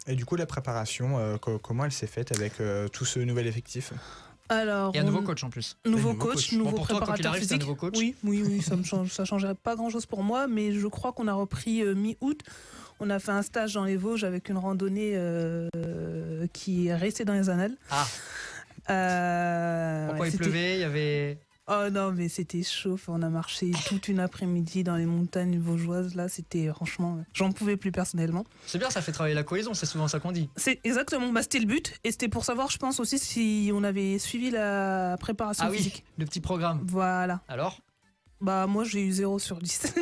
Et du coup, la préparation, comment elle s'est faite avec tout ce nouvel effectif? Alors, Il y a un nouveau coach en plus. Nouveau coach, nouveau pour toi, quoi qu'il préparateur arrive, c'est un physique. nouveau coach. Oui, ça changerait pas grand-chose pour moi, mais je crois qu'on a repris mi-août. On a fait un stage dans les Vosges avec une randonnée qui est restée dans les annales. Pourquoi il pleuvait? Il y avait... Oh non, mais c'était chaud. On a marché toute une après-midi dans les montagnes vosgeoises. Là, c'était franchement, j'en pouvais plus personnellement. C'est bien, ça fait travailler la cohésion, c'est souvent ça qu'on dit. C'est exactement, c'était le but. Et c'était pour savoir, je pense aussi, si on avait suivi la préparation physique. Le petit programme. Voilà. Alors? Bah moi j'ai eu 0 sur 10.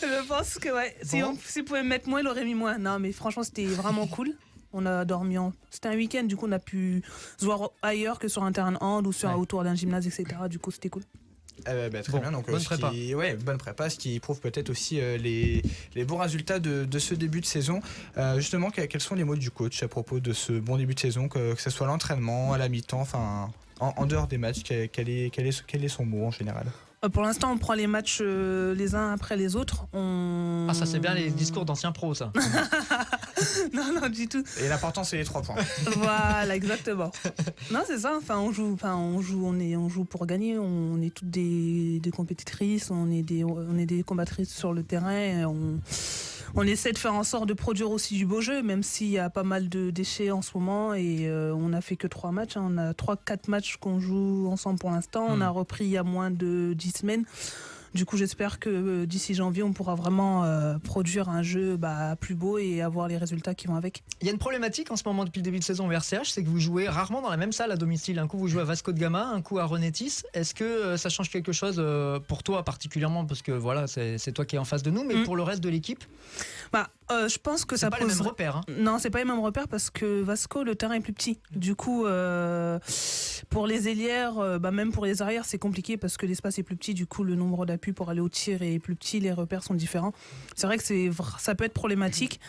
Je pense que ouais. Si on pouvait me mettre moins, il aurait mis moins. Non mais franchement c'était vraiment cool. On a dormi C'était un week-end, du coup on a pu se voir ailleurs que sur un terrain de hand ou autour d'un gymnase, etc. Du coup c'était cool. Très bien, donc bonne prépa. Bonne prépa, ce qui prouve peut-être aussi les bons résultats de ce début de saison. Justement, quels sont les mots du coach à propos de ce bon début de saison, que ce soit à l'entraînement, à la mi-temps, enfin en dehors des matchs, quel est son mot en général? Pour l'instant, on prend les matchs les uns après les autres. Ah, ça c'est bien les discours d'anciens pros, ça. Non, du tout. Et l'important, c'est les 3 points. Voilà, exactement. Non, c'est ça. Enfin, on joue pour gagner. On est toutes des compétitrices. On est des combattrices sur le terrain. On essaie de faire en sorte de produire aussi du beau jeu, même s'il y a pas mal de déchets en ce moment. Et on n'a fait que 3 matchs. On a 3-4 matchs qu'on joue ensemble pour l'instant. On a repris il y a moins de 10 semaines. Du coup, j'espère que d'ici janvier, on pourra vraiment produire un jeu plus beau et avoir les résultats qui vont avec. Il y a une problématique en ce moment depuis le début de saison au RCH, c'est que vous jouez rarement dans la même salle à domicile. Un coup, vous jouez à Vasco de Gama, un coup à Renétis. Est-ce que ça change quelque chose pour toi particulièrement? Parce que voilà, c'est toi qui es en face de nous, mais pour le reste de l'équipe? Je pense que ça pose... pas les mêmes repères. Hein. Non, c'est pas les mêmes repères parce que Vasco, le terrain est plus petit. Du coup, pour les ailières, même pour les arrières, c'est compliqué parce que l'espace est plus petit. Du coup, le nombre d'appuis pour aller au tir est plus petit. Les repères sont différents. C'est vrai que ça peut être problématique.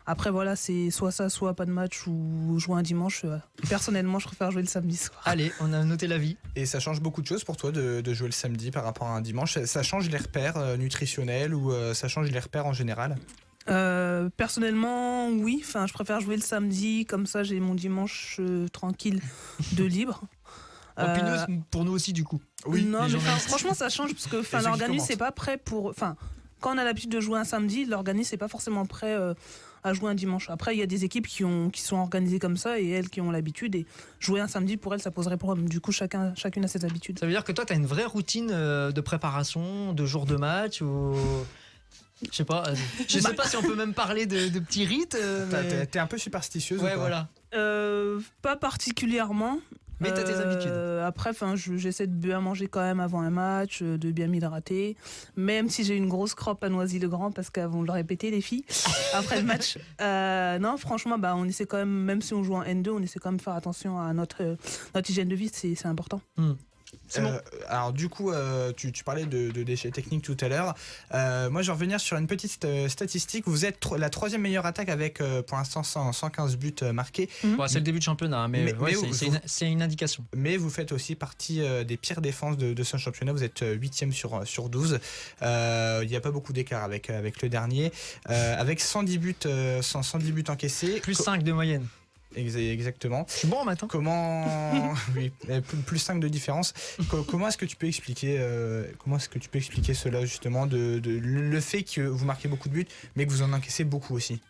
Après, voilà, c'est soit ça, soit pas de match ou jouer un dimanche. Personnellement, je préfère jouer le samedi soir. Allez, on a noté l'avis. Et ça change beaucoup de choses pour toi de jouer le samedi par rapport à un dimanche? Ça change les repères nutritionnels ou ça change les repères en général? Personnellement, oui. Enfin, je préfère jouer le samedi, comme ça j'ai mon dimanche tranquille de libre. Pour nous aussi, du coup. Oui. Non, mais franchement, ça change parce que l'organisme c'est pas prêt pour. Enfin, quand on a l'habitude de jouer un samedi, l'organisme c'est pas forcément prêt à jouer un dimanche. Après, il y a des équipes qui sont organisées comme ça et elles qui ont l'habitude. Et jouer un samedi pour elles, ça poserait problème. Du coup, chacune a ses habitudes. Ça veut dire que toi, tu as une vraie routine de préparation, de jour de match ou... Je sais pas si on peut même parler de petits rites. T'es un peu superstitieuse ou pas? Ouais, voilà. Pas particulièrement. Mais t'as tes habitudes. Après, j'essaie de bien manger quand même avant un match, de bien m'hydrater. Même si j'ai une grosse croppe à Noisy-le-Grand, parce qu'elles vont le répéter, les filles, après le match. Non, franchement, on essaie quand même si on joue en N2, on essaie quand même de faire attention à notre hygiène de vie, c'est important. Bon. Alors du coup, tu parlais de déchets techniques tout à l'heure. Moi, je vais revenir sur une petite statistique. Vous êtes la 3e meilleure attaque avec, pour l'instant, 115 buts marqués. C'est le début de championnat, mais c'est une indication. Mais vous faites aussi partie des pires défenses de ce championnat. Vous êtes 8e sur 12. Il n'y a pas beaucoup d'écart avec le dernier. Avec 110 buts encaissés. Plus 5 de moyenne. Exactement. Je suis bon en matin. Oui, plus 5 de différence. Comment est-ce que tu peux expliquer cela justement, le fait que vous marquez beaucoup de buts, mais que vous en encaissez beaucoup aussi?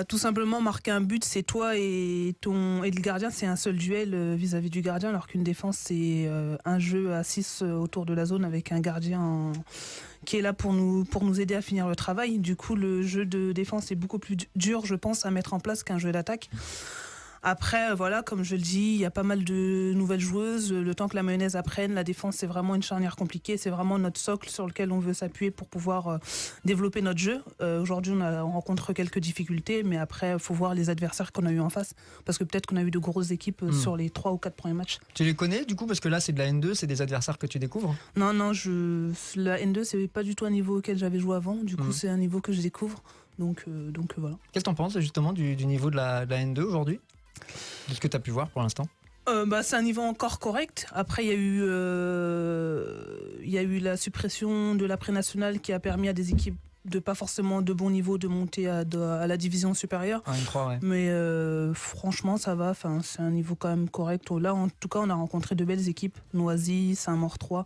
Tout simplement, marquer un but, c'est toi et le gardien, c'est un seul duel vis-à-vis du gardien, alors qu'une défense, c'est un jeu à 6 autour de la zone avec un gardien qui est là pour nous aider à finir le travail. Du coup, le jeu de défense est beaucoup plus dur, je pense, à mettre en place qu'un jeu d'attaque. Après, voilà, comme je le dis, il y a pas mal de nouvelles joueuses. Le temps que la mayonnaise apprenne, la défense, c'est vraiment une charnière compliquée. C'est vraiment notre socle sur lequel on veut s'appuyer pour pouvoir développer notre jeu. Aujourd'hui, on rencontre quelques difficultés, mais après, il faut voir les adversaires qu'on a eu en face. Parce que peut-être qu'on a eu de grosses équipes sur les 3 ou 4 premiers matchs. Tu les connais, du coup, parce que là, c'est de la N2, c'est des adversaires que tu découvres? Non, la N2, c'est pas du tout un niveau auquel j'avais joué avant. Du coup, c'est un niveau que je découvre. Donc voilà. Qu'est-ce que t'en penses, justement, du niveau de la N2 aujourd'hui? De ce que tu as pu voir pour l'instant? C'est un niveau encore correct. Après, il y a eu la suppression de la pré-nationale qui a permis à des équipes de pas forcément de bon niveau de monter à la division supérieure. Un N3, ouais. Mais franchement, ça va. Enfin, c'est un niveau quand même correct. Là, en tout cas, on a rencontré de belles équipes. Noisy, Saint-Maur 3.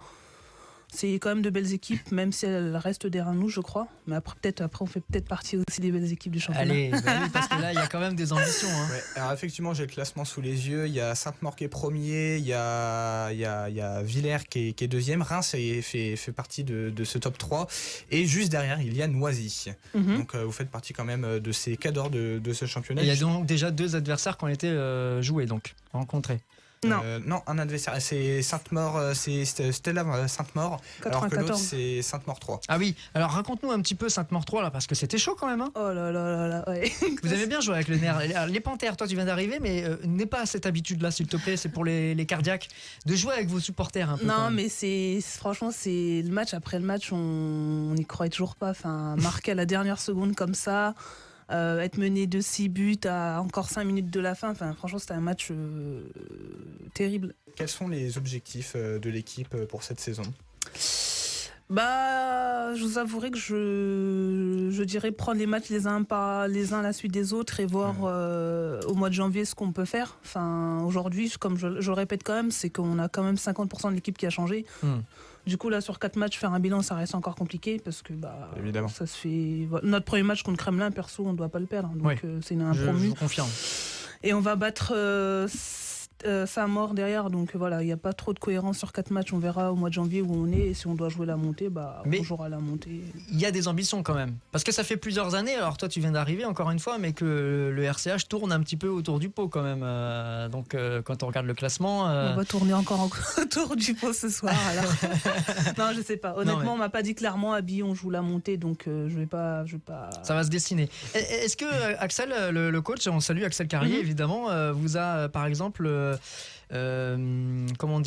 C'est quand même de belles équipes, même si elles restent derrière nous, je crois. Mais après, on fait peut-être partie aussi des belles équipes du championnat. Allez, bah oui, parce que là, il y a quand même des ambitions. Hein. Ouais, alors effectivement, j'ai le classement sous les yeux. Il y a Sainte-Maure qui est premier, il y a Villers qui est deuxième. Reims fait partie de ce top 3. Et juste derrière, il y a Noisy. Donc vous faites partie quand même de ces cadors de ce championnat. Et il y a donc déjà 2 adversaires qui ont été joués, donc rencontrés. Non. Un adversaire, c'est Sainte-Maure, c'est Stella Sainte-Maure, alors que l'autre c'est Sainte-Maure 3. Ah oui, alors raconte-nous un petit peu Sainte-Maure 3 là, parce que c'était chaud quand même. Hein. Oh là là là là, ouais. Vous avez bien joué avec le nerf. Les Panthères, toi tu viens d'arriver, mais n'aie pas cette habitude-là, s'il te plaît, c'est pour les cardiaques, de jouer avec vos supporters un peu. Non, mais franchement, c'est le match après le match, on n'y croyait toujours pas. Enfin, marquer à la dernière seconde comme ça. Être mené de 6 buts à encore 5 minutes de la fin, enfin, franchement c'était un match terrible. Quels sont les objectifs de l'équipe pour cette saison ? Je vous avouerai que je dirais prendre les matchs les uns à la suite des autres et voir au mois de janvier ce qu'on peut faire. Enfin, aujourd'hui, comme je le répète quand même, c'est qu'on a quand même 50% de l'équipe qui a changé. Du coup, là, sur 4 matchs, faire un bilan, ça reste encore compliqué parce que évidemment. Ça se fait. Notre premier match contre Kremlin, perso, on ne doit pas le perdre. Donc, c'est un promu. Je vous confirme. Et on va battre Saint-Maur derrière. Donc, voilà, il n'y a pas trop de cohérence sur 4 matchs. On verra au mois de janvier où on est. Et si on doit jouer la montée, on jouera la montée. Il y a des ambitions quand même. Parce que ça fait plusieurs années. Alors, toi, tu viens d'arriver, encore une fois, mais que le RCH tourne un petit peu autour du pot quand même. Donc, quand on regarde le classement. On va tourner encore autour du pot ce soir. Alors. Non, je sais pas. Honnêtement, on m'a pas dit clairement à Bille, on joue la montée. Donc, je vais pas. Ça va se dessiner. Est-ce que Axel, le coach, on salue Axel Carrier, évidemment, vous a, par exemple.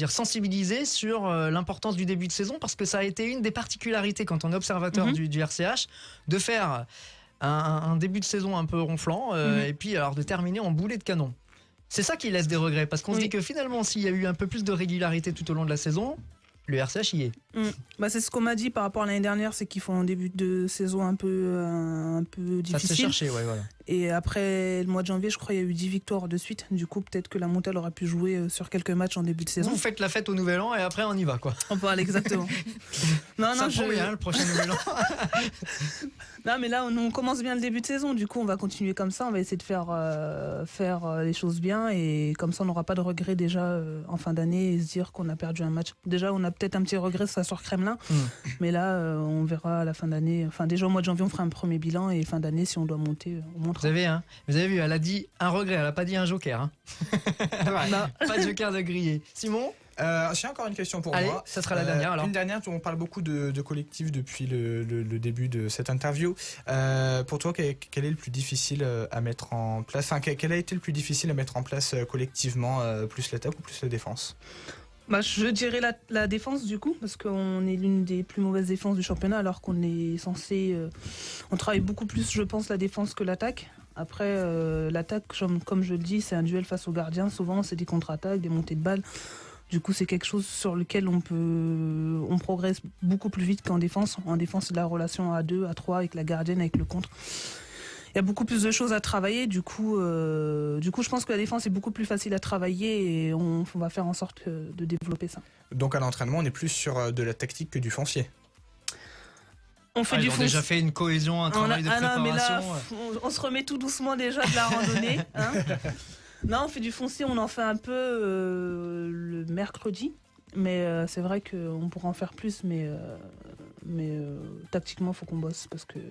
Sensibilisé sur l'importance du début de saison, parce que ça a été une des particularités quand on est observateur du RCH, de faire un début de saison un peu ronflant et puis alors de terminer en boulet de canon. C'est ça qui laisse des regrets, parce qu'on se dit que finalement s'il y a eu un peu plus de régularité tout au long de la saison, le RCH y est. C'est ce qu'on m'a dit par rapport à l'année dernière, c'est qu'ils font un début de saison un peu difficile. Ça se chercher, voilà. Et après le mois de janvier, je crois qu'il y a eu 10 victoires de suite. Du coup, peut-être que la montée aurait pu jouer sur quelques matchs en début de saison. Vous faites la fête au Nouvel An et après on y va, quoi. On parle exactement. Ça prend bien le prochain Nouvel An. Non, mais là, on commence bien le début de saison. Du coup, on va continuer comme ça. On va essayer de faire les choses bien. Et comme ça, on n'aura pas de regrets déjà en fin d'année et se dire qu'on a perdu un match. Déjà, on a peut-être un petit regret sur Kremlin. Mais là, on verra à la fin d'année. Enfin, déjà, au mois de janvier, on fera un premier bilan. Et fin d'année, si on doit monter, on montera. Vous avez vu, elle a dit un regret. Elle n'a pas dit un joker. Hein. Pas de joker de grillé. Simon ? J'ai encore une question pour moi. Allez, ça sera la dernière alors. Une dernière, on parle beaucoup de collectif depuis le début de cette interview. Pour toi, quel est le plus difficile à mettre en place ? Enfin, quel a été le plus difficile à mettre en place collectivement, plus l'attaque ou plus la défense ? Je dirais la défense du coup, parce qu'on est l'une des plus mauvaises défenses du championnat, alors qu'on est censé... on travaille beaucoup plus, je pense, la défense que l'attaque. Après, l'attaque, comme je le dis, c'est un duel face au gardien. Souvent, c'est des contre-attaques, des montées de balles. Du coup, c'est quelque chose sur lequel on progresse beaucoup plus vite qu'en défense. En défense, c'est de la relation à 2, à 3 avec la gardienne, avec le contre. Il y a beaucoup plus de choses à travailler. Du coup, je pense que la défense est beaucoup plus facile à travailler et on va faire en sorte de développer ça. Donc à l'entraînement, on est plus sur de la tactique que du foncier. On fait du foncier. Déjà fait une cohésion, un travail de préparation. Mais là, on se remet tout doucement déjà de la randonnée. Hein. Non, on fait du foncier, on en fait un peu le mercredi. Mais c'est vrai qu'on pourra en faire plus, mais tactiquement, il faut qu'on bosse parce que